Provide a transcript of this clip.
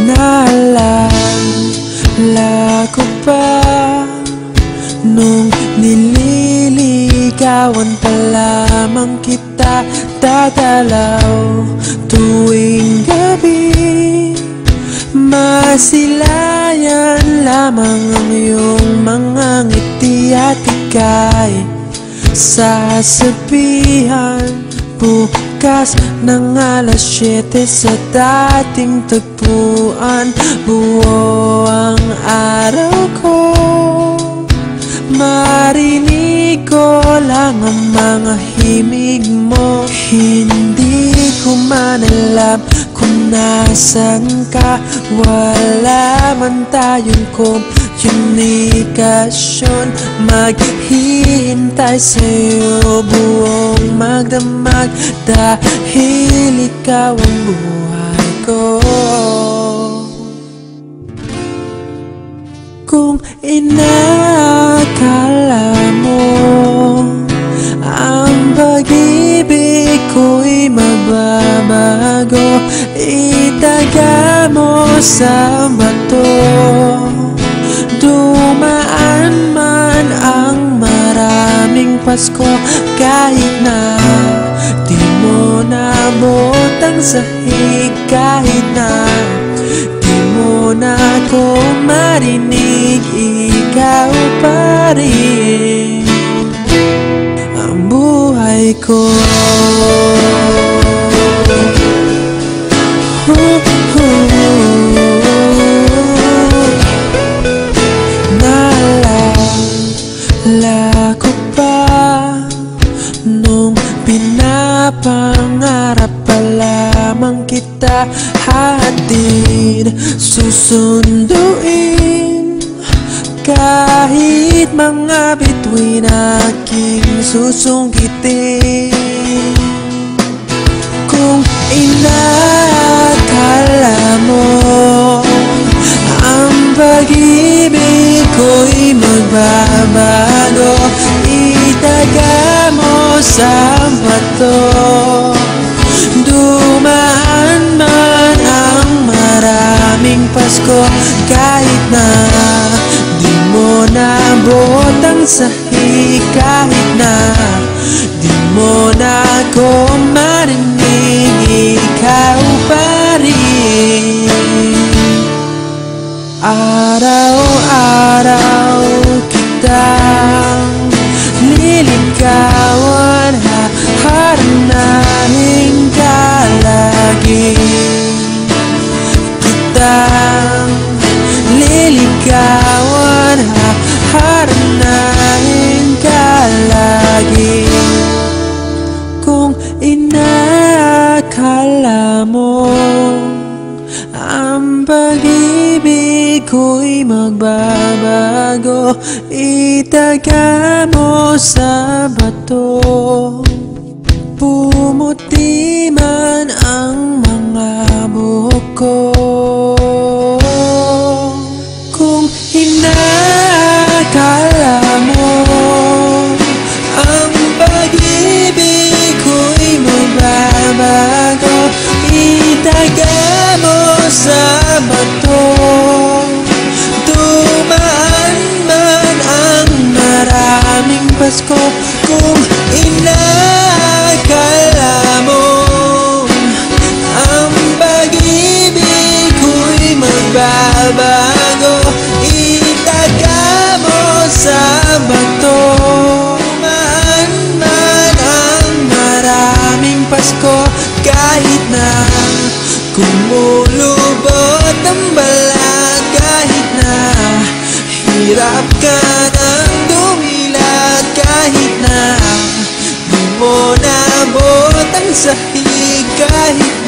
Naalala ko pa nung nililigawan pa lamang kita, dadalaw tuwing gabi. Masilayan lamang ang iyong mga ngiti at ika'y sasabihan bukas ng alas 7 sa dating tagpuan. Buo ang araw ko, marinig ko lang ang mga himig mo. Hindi ko man alam kung nasan ka, wala man tayong komunikasyon. Maghihintay sa'yo buong magdamag, dahil ikaw ang buhay ko. Kung inakala mo ang pag-ibig ko'y mababago, itaga mo sa bato. Dumaan man ang maraming Pasko, kahit na di mo naabot ang sahig, kahit na di mo na ako marinig, ikaw pa rin ang buhay ko. Naalala ko pa nung pinapangarap pa lamang kita, hatid susunduin kahit mga bituin aking susungkitin. Kung inakala mo ang pag-ibig ko'y magbabago, itaga mo sa bato. Dumaan man ang maraming Pasko, kahit na di mo naabot ang sahig, kahit na di mo na ako marinig, ikaw pa rin. Araw-araw kitang liligawan, haharanahin ka lagi. Kitang liligawan, haharanahin ka lagi. Kung inakala mo ang pag-ibig ko'y magbabago, itaga mo sa bato. Pumuti man ang mga buhok ko. Kung inakala mo ang pag-ibig ko'y magbabago, itaga mo sa bato. Dumaan man ang maraming Pasko, kung inakala mo ang pag-ibig ko'y magbabago, itaga mo sa bato. Dumaan man ang maraming Pasko, kahit na kumulubot ang balat, kahit na hirap ka ng dumilat, kahit na di mo naabot ang sahig, kahit